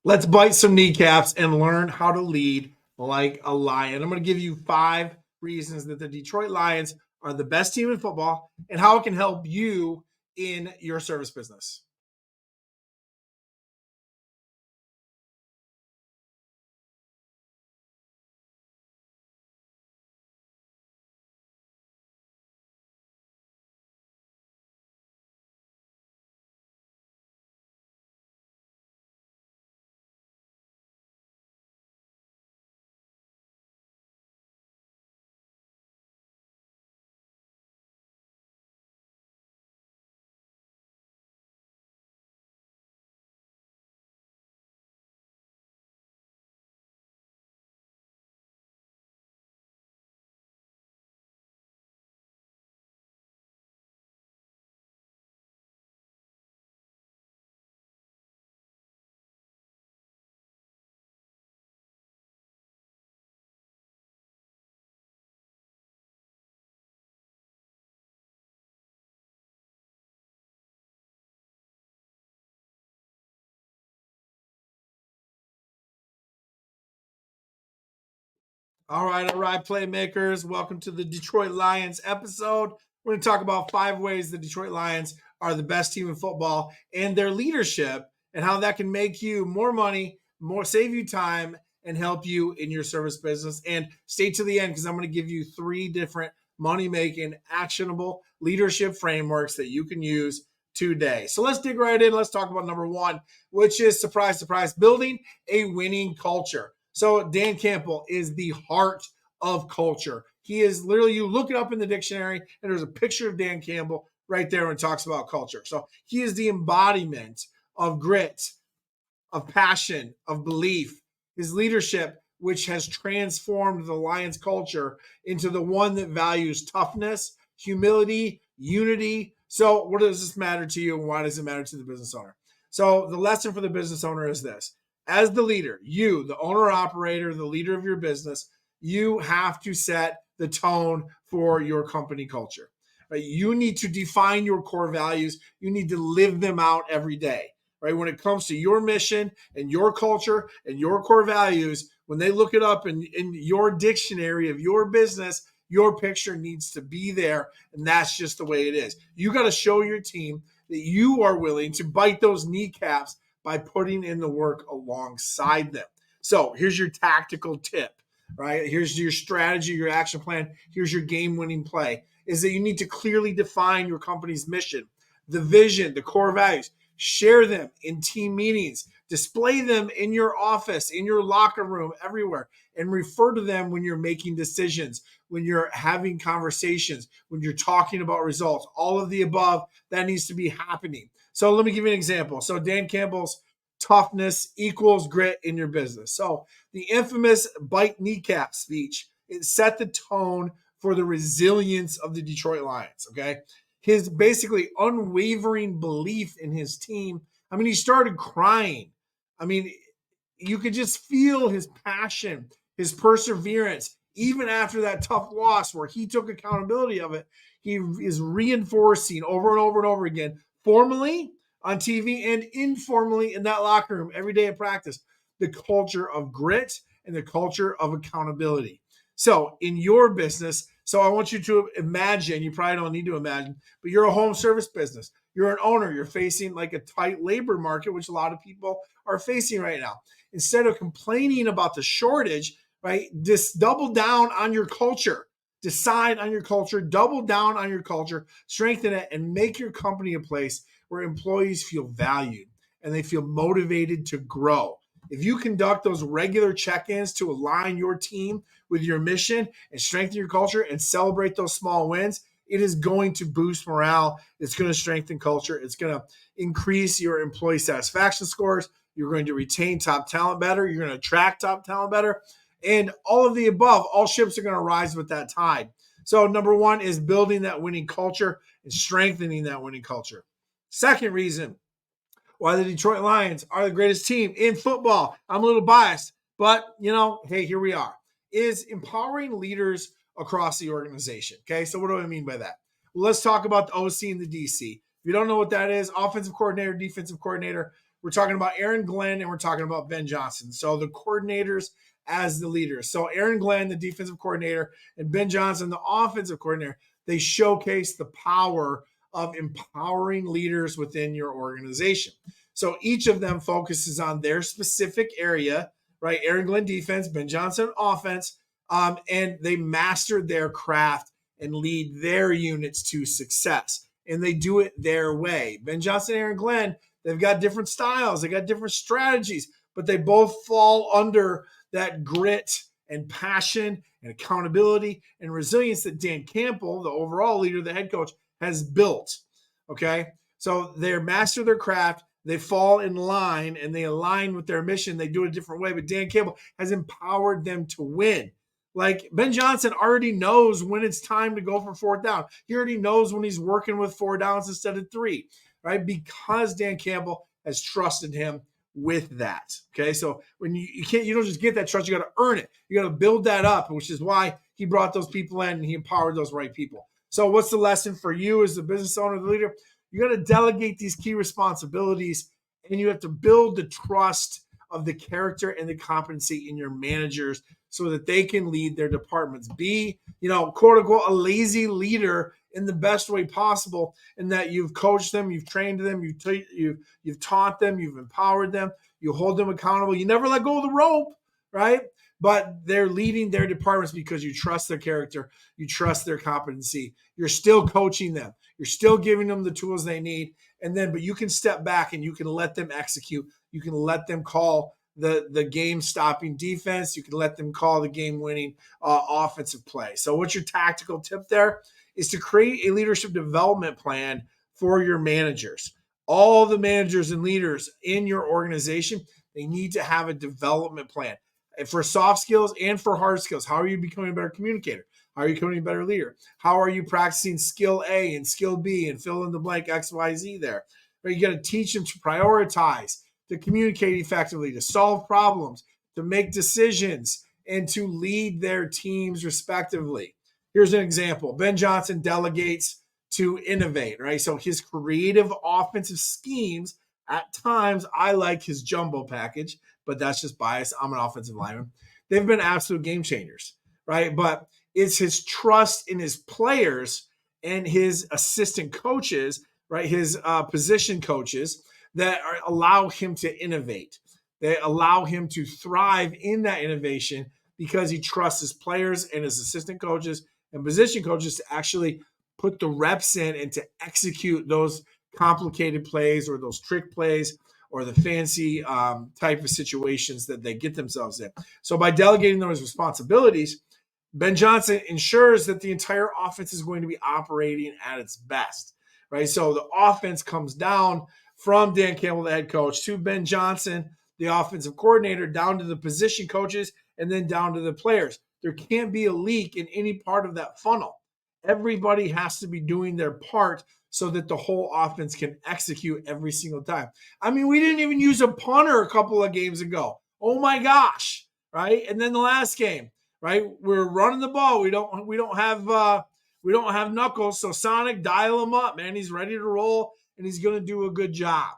Let's bite some kneecaps and learn how to lead like a lion. I'm going to give you 5 reasons that the Detroit Lions are the best team in football and how it can help you in your service business. All right, playmakers. Welcome to the Detroit Lions episode. We're going to talk about 5 ways the Detroit Lions are the best team in football and their leadership and how that can make you more money, more save you time, and help you in your service business. And stay to the end because I'm going to give you 3 different money making, actionable leadership frameworks that you can use today. So let's dig right in. Let's talk about number 1, which is surprise, surprise, building a winning culture. So Dan Campbell is the heart of culture. He is literally, you look it up in the dictionary and there's a picture of Dan Campbell right there when it talks about culture. So he is the embodiment of grit, of passion, of belief. His leadership, which has transformed the Lions culture into the one that values toughness, humility, unity. So what does this matter to you and why does it matter to the business owner? So the lesson for the business owner is this. As the leader, you, the owner operator, the leader of your business, you have to set the tone for your company culture. Right? You need to define your core values. You need to live them out every day. Right? When it comes to your mission and your culture and your core values, when they look it up in your dictionary of your business, your picture needs to be there. And that's just the way it is. You got to show your team that you are willing to bite those kneecaps by putting in the work alongside them. So here's your tactical tip, right? Here's your strategy, your action plan. Here's your game winning play is that you need to clearly define your company's mission, the vision, the core values. Share them in team meetings, display them in your office, in your locker room, everywhere, and refer to them when you're making decisions, when you're having conversations, when you're talking about results. All of the above, that needs to be happening. So let me give you an example. So Dan Campbell's toughness equals grit in your business. So the infamous bite kneecap speech, it set the tone for the resilience of the Detroit Lions, okay? His basically unwavering belief in his team. I mean, he started crying. I mean, you could just feel his passion, his perseverance, even after that tough loss where he took accountability of it. He is reinforcing over and over and over again, formally on TV and informally in that locker room every day of practice, the culture of grit and the culture of accountability. So in your business, so I want you to imagine, you probably don't need to imagine, but you're a home service business. You're an owner. You're facing like a tight labor market, which a lot of people are facing right now. Instead of complaining about the shortage, right, just double down on your culture. Decide on your culture, double down on your culture, strengthen it, and make your company a place where employees feel valued and they feel motivated to grow. If you conduct those regular check-ins to align your team with your mission and strengthen your culture and celebrate those small wins, it is going to boost morale. It's going to strengthen culture. It's going to increase your employee satisfaction scores. You're going to retain top talent better. You're going to attract top talent better. And all of the above, all ships are going to rise with that tide. So number 1 is building that winning culture and strengthening that winning culture. Second reason why the Detroit Lions are the greatest team in football. I'm a little biased, but hey, here we are. Is empowering leaders across the organization. Okay, so what do I mean by that? Well, let's talk about the OC and the DC. If you don't know what that is, offensive coordinator, defensive coordinator, we're talking about Aaron Glenn and we're talking about Ben Johnson. So the coordinators as the leaders. So Aaron Glenn, the defensive coordinator, and Ben Johnson, the offensive coordinator, they showcase the power of empowering leaders within your organization. So each of them focuses on their specific area, right? Aaron Glenn defense, Ben Johnson offense, and they master their craft and lead their units to success. And they do it their way. Ben Johnson and Aaron Glenn, they've got different styles, they got different strategies, but they both fall under that grit and passion and accountability and resilience that Dan Campbell, the overall leader, the head coach, has built. Okay. So they master their craft, they fall in line and they align with their mission. They do it a different way, but Dan Campbell has empowered them to win. Like Ben Johnson already knows when it's time to go for fourth down. He already knows when he's working with 4 downs instead of 3, right? Because Dan Campbell has trusted him with that. Okay. So when you don't just get that trust, you got to earn it. You got to build that up, which is why he brought those people in and he empowered those right people. So what's the lesson for you as the business owner, the leader? You got to delegate these key responsibilities and you have to build the trust of the character and the competency in your managers so that they can lead their departments. Be, quote unquote, a lazy leader in the best way possible, in that you've coached them, you've trained them, you've taught them, you've empowered them, you hold them accountable. You never let go of the rope, right? But they're leading their departments because you trust their character, you trust their competency. You're still coaching them, you're still giving them the tools they need, but you can step back and you can let them execute. You can let them call the game-stopping defense. You can let them call the game-winning offensive play. So what's your tactical tip there? Is to create a leadership development plan for your managers. All the managers and leaders in your organization, they need to have a development plan for soft skills and for hard skills. How are you becoming a better communicator? How are you becoming a better leader? How are you practicing skill A and skill B and fill in the blank X, Y, Z there? But you got to teach them to prioritize, to communicate effectively, to solve problems, to make decisions, and to lead their teams respectively. Here's an example. Ben Johnson delegates to innovate, right? So his creative offensive schemes, at times, I like his jumbo package, but that's just bias. I'm an offensive lineman. They've been absolute game changers, right? But it's his trust in his players and his assistant coaches, right? His position coaches that allow him to innovate. They allow him to thrive in that innovation because he trusts his players and his assistant coaches and position coaches to actually put the reps in and to execute those complicated plays or those trick plays or the fancy type of situations that they get themselves in. So by delegating those responsibilities, Ben Johnson ensures that the entire offense is going to be operating at its best, right? So the offense comes down from Dan Campbell, the head coach, to Ben Johnson, the offensive coordinator, down to the position coaches, and then down to the players. There can't be a leak in any part of that funnel. Everybody has to be doing their part so that the whole offense can execute every single time. I mean, we didn't even use a punter a couple of games ago. Oh my gosh, right? And then the last game, right? We're running the ball. We don't have Knuckles, so Sonic, dial him up, man. He's ready to roll and he's going to do a good job.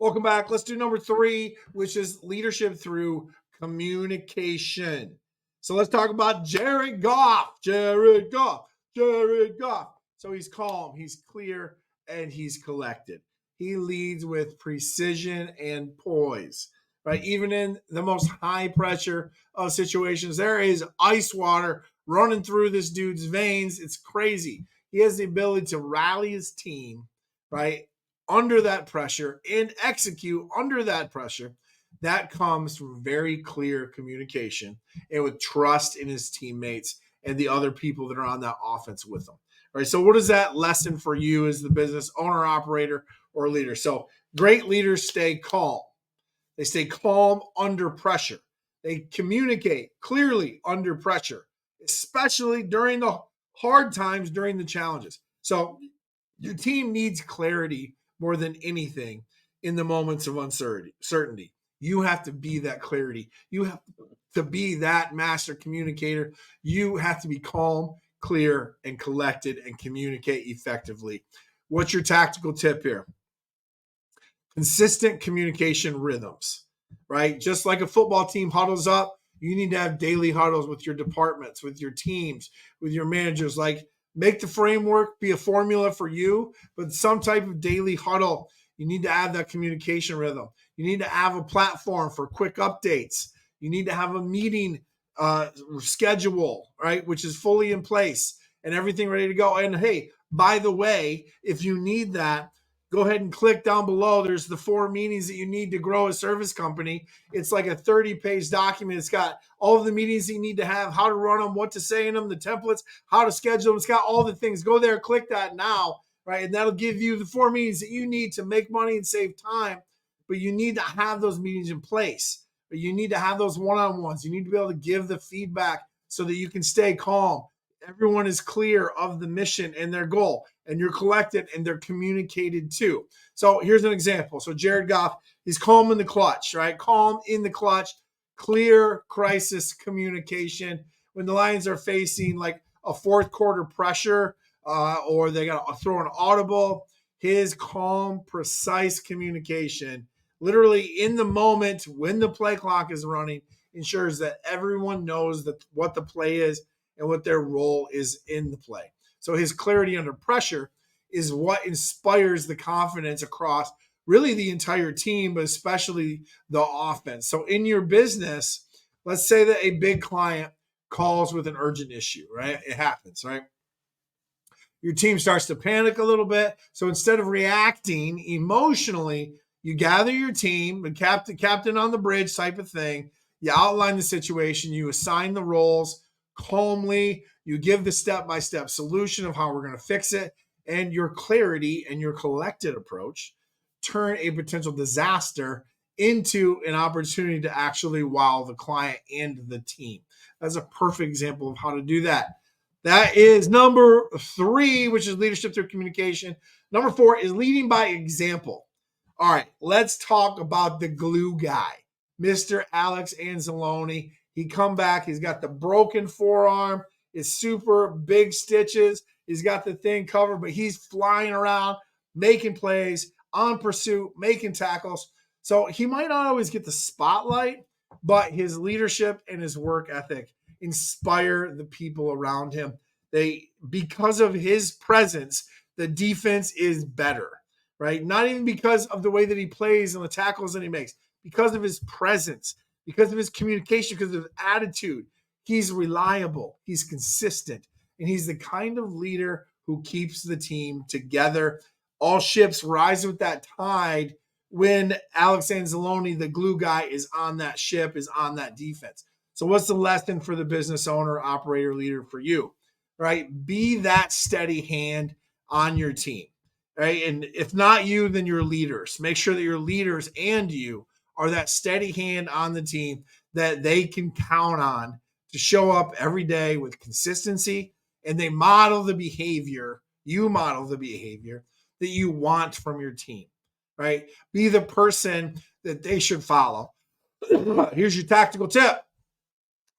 Welcome back. Let's do number 3, which is leadership through communication. So let's talk about Jared Goff. Jared Goff. Jared Goff. So he's calm, he's clear, and he's collected. He leads with precision and poise, right? Even in the most high pressure of situations, there is ice water running through this dude's veins. It's crazy. He has the ability to rally his team, right, under that pressure and execute under that pressure. That comes from very clear communication and with trust in his teammates and the other people that are on that offense with him. All right. So, what is that lesson for you as the business owner, operator, or leader? So, great leaders stay calm. They stay calm under pressure. They communicate clearly under pressure, especially during the hard times, during the challenges. So, your team needs clarity more than anything in the moments of uncertainty. You have to be that clarity. You have to be that master communicator. You have to be calm, clear, and collected and communicate effectively. What's your tactical tip here? Consistent communication rhythms, right? Just like a football team huddles up, you need to have daily huddles with your departments, with your teams, with your managers. Like, make the framework be a formula for you, but some type of daily huddle. You need to have that communication rhythm. You need to have a platform for quick updates. You need to have a meeting schedule, right, which is fully in place and everything ready to go. And hey, by the way, if you need that, go ahead and click down below. There's the 4 meetings that you need to grow a service company. It's like a 30-page document. It's got all of the meetings that you need to have, how to run them, what to say in them, the templates, how to schedule them. It's got all the things. Go there, click that now, right? And that'll give you the 4 meetings that you need to make money and save time. But you need to have those meetings in place. But you need to have those one-on-ones. You need to be able to give the feedback so that you can stay calm. Everyone is clear of the mission and their goal, and you're collected and they're communicated to. So here's an example. So Jared Goff, he's calm in the clutch, right? Calm in the clutch, clear crisis communication. When the Lions are facing like a fourth quarter pressure or they got to throw an audible, his calm, precise communication, literally in the moment when the play clock is running, ensures that everyone knows that what the play is and what their role is in the play. So his clarity under pressure is what inspires the confidence across really the entire team, but especially the offense. So in your business, let's say that a big client calls with an urgent issue, right? It happens, right? Your team starts to panic a little bit. So instead of reacting emotionally, you gather your team, the captain on the bridge type of thing. You outline the situation, you assign the roles calmly, you give the step-by-step solution of how we're going to fix it, and your clarity and your collected approach turn a potential disaster into an opportunity to actually wow the client and the team. That's a perfect example of how to do that. That is number 3, which is leadership through communication. Number 4 is leading by example. All right, let's talk about the glue guy, Mr. Alex Anzalone. He come back. He's got the broken forearm. It's super big stitches. He's got the thing covered, but he's flying around, making plays, on pursuit, making tackles. So he might not always get the spotlight, but his leadership and his work ethic inspire the people around him. Because of his presence, the defense is better, right? Not even because of the way that he plays and the tackles that he makes, because of his presence, because of his communication, because of his attitude. He's reliable, he's consistent, and he's the kind of leader who keeps the team together. All ships rise with that tide when Alex Anzalone, the glue guy, is on that ship, is on that defense. So what's the lesson for the business owner, operator, leader for you, right? Be that steady hand on your team, right? And if not you, then your leaders. Make sure that your leaders and you are that steady hand on the team that they can count on to show up every day with consistency, and they model the behavior, you model the behavior that you want from your team, right? Be the person that they should follow. Here's your tactical tip.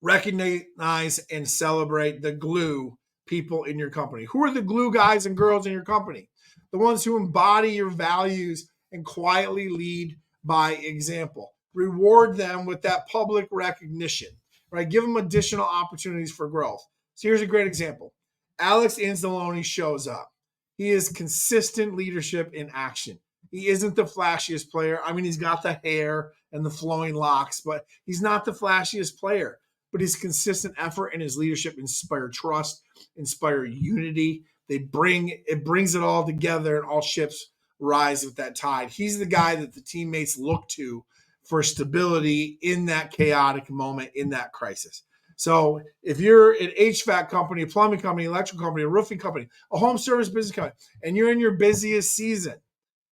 Recognize and celebrate the glue people in your company. Who are the glue guys and girls in your company? The ones who embody your values and quietly lead by example. Reward them with that public recognition, right? Give them additional opportunities for growth. So here's a great example. Alex Anzalone shows up. He is consistent leadership in action. He isn't the flashiest player. I mean, he's got the hair and the flowing locks, but he's not the flashiest player. But his consistent effort and his leadership inspire trust, inspire unity. It brings it all together, and all ships rise with that tide. He's the guy that the teammates look to for stability in that chaotic moment, in that crisis. So if you're an HVAC company, a plumbing company, electrical company, a roofing company, a home service business company, and you're in your busiest season,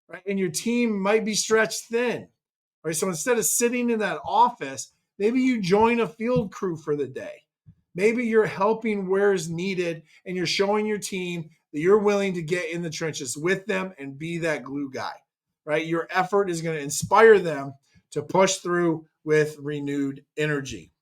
right, and your team might be stretched thin, right? So instead of sitting in that office, maybe you join a field crew for the day. Maybe you're helping where is needed, and you're showing your team that you're willing to get in the trenches with them and be that glue guy, right? Your effort is going to inspire them to push through with renewed energy.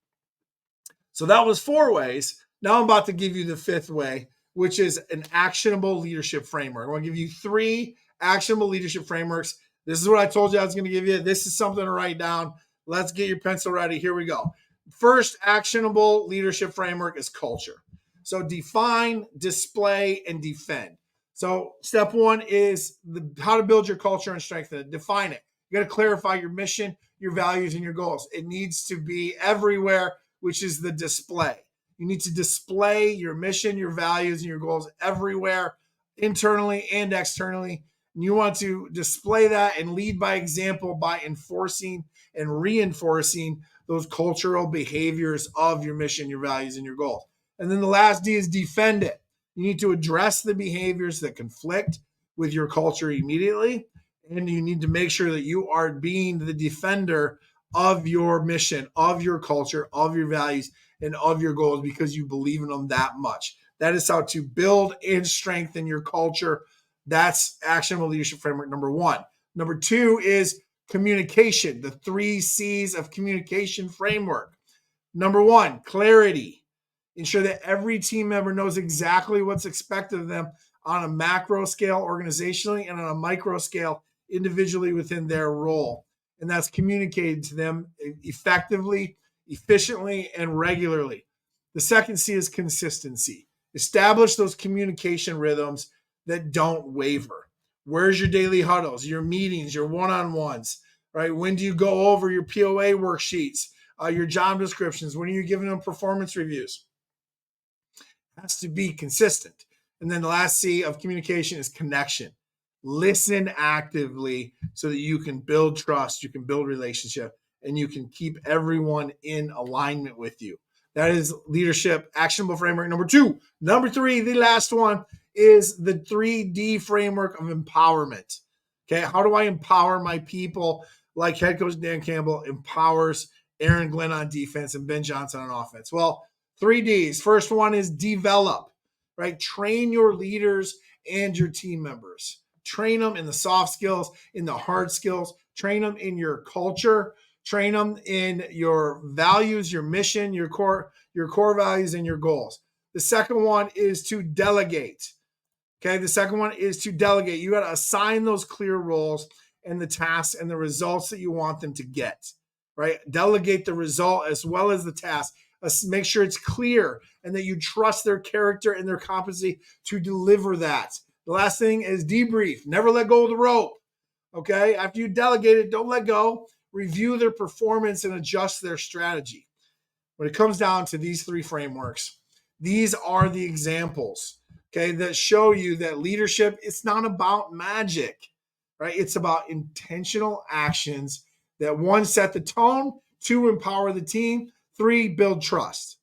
So that was 4 ways. Now I'm about to give you the 5th way, which is an actionable leadership framework. I'm going to give you 3 actionable leadership frameworks. This is what I told you I was going to give you. This is something to write down. Let's get your pencil ready. Here we go. First actionable leadership framework is culture. So define, display, and defend. So step 1 is how to build your culture and strengthen it. Define it. You got to clarify your mission, your values, and your goals. It needs to be everywhere, which is the display. You need to display your mission, your values, and your goals everywhere, internally and externally. And you want to display that and lead by example by enforcing and reinforcing those cultural behaviors of your mission, your values, and your goals. And then the last D is defend it. You need to address the behaviors that conflict with your culture immediately. And you need to make sure that you are being the defender of your mission, of your culture, of your values, and of your goals because you believe in them that much. That is how to build and strengthen your culture. That's actionable leadership framework number 1. Number 2 is communication, the 3 C's of communication framework. Number 1, clarity. Ensure that every team member knows exactly what's expected of them on a macro scale organizationally and on a micro scale individually within their role. And that's communicated to them effectively, efficiently, and regularly. The second C is consistency. Establish those communication rhythms that don't waver. Where's your daily huddles, your meetings, your one-on-ones, right? When do you go over your POA worksheets, your job descriptions? When are you giving them performance reviews? It has to be consistent. And then the last C of communication is connection. Listen actively so that you can build trust, you can build relationship, and you can keep everyone in alignment with you. That is leadership actionable framework number 2. Number 3, the last one, is the 3D framework of empowerment. Okay, how do I empower my people like head coach Dan Campbell empowers Aaron Glenn on defense and Ben Johnson on offense? Well, 3 Ds. First one is develop, right? Train your leaders and your team members. Train them in the soft skills, in the hard skills. Train them in your culture. Train them in your values, your mission, your core values, and your goals. The second one is to delegate. Okay, the second one is to delegate. You got to assign those clear roles and the tasks and the results that you want them to get, right? Delegate the result as well as the task. Make sure it's clear and that you trust their character and their competency to deliver that. The last thing is debrief. Never let go of the rope, okay? After you delegate it, don't let go. Review their performance and adjust their strategy. When it comes down to these 3 frameworks, these are the examples, okay, that show you that leadership, it's not about magic, right? It's about intentional actions that 1, set the tone, 2, empower the team, 3, build trust.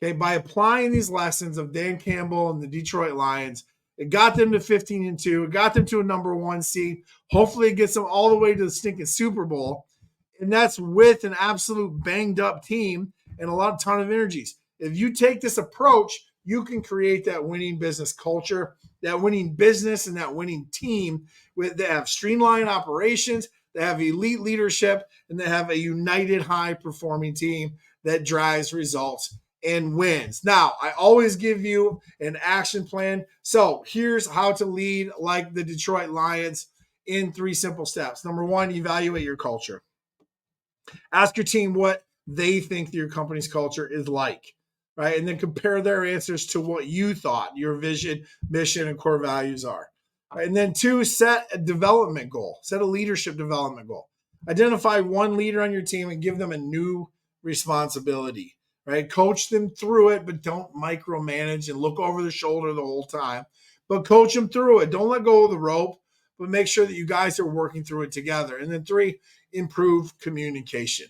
Okay, by applying these lessons of Dan Campbell and the Detroit Lions, it got them to 15-2. It got them to a number 1 seed. Hopefully it gets them all the way to the stinking Super Bowl. And that's with an absolute banged up team and a ton of energies. If you take this approach, you can create that winning business culture, that winning business and that winning team that have streamlined operations, that have elite leadership, and that have a united high-performing team that drives results and wins. Now, I always give you an action plan. So here's how to lead like the Detroit Lions in 3 simple steps. Number 1, evaluate your culture. Ask your team what they think your company's culture is like, right? And then compare their answers to what you thought your vision, mission, and core values are. Right? And then 2, set a development goal. Set a leadership development goal. Identify one leader on your team and give them a new responsibility, right? Coach them through it, but don't micromanage and look over their shoulder the whole time. But coach them through it. Don't let go of the rope, but make sure that you guys are working through it together. And then 3, improve communication,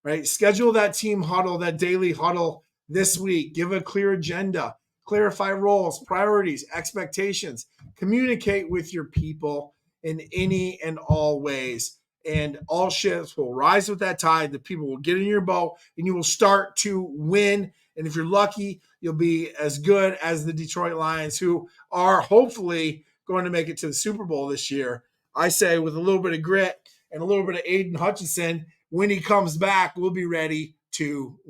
right? Schedule that team huddle, that daily huddle this week. Give a clear agenda, clarify roles, priorities, expectations. Communicate with your people in any and all ways. And all ships will rise with that tide. The people will get in your boat and you will start to win. And if you're lucky, you'll be as good as the Detroit Lions, who are hopefully going to make it to the Super Bowl this year. I say with a little bit of grit and a little bit of Aiden Hutchinson, when he comes back, we'll be ready to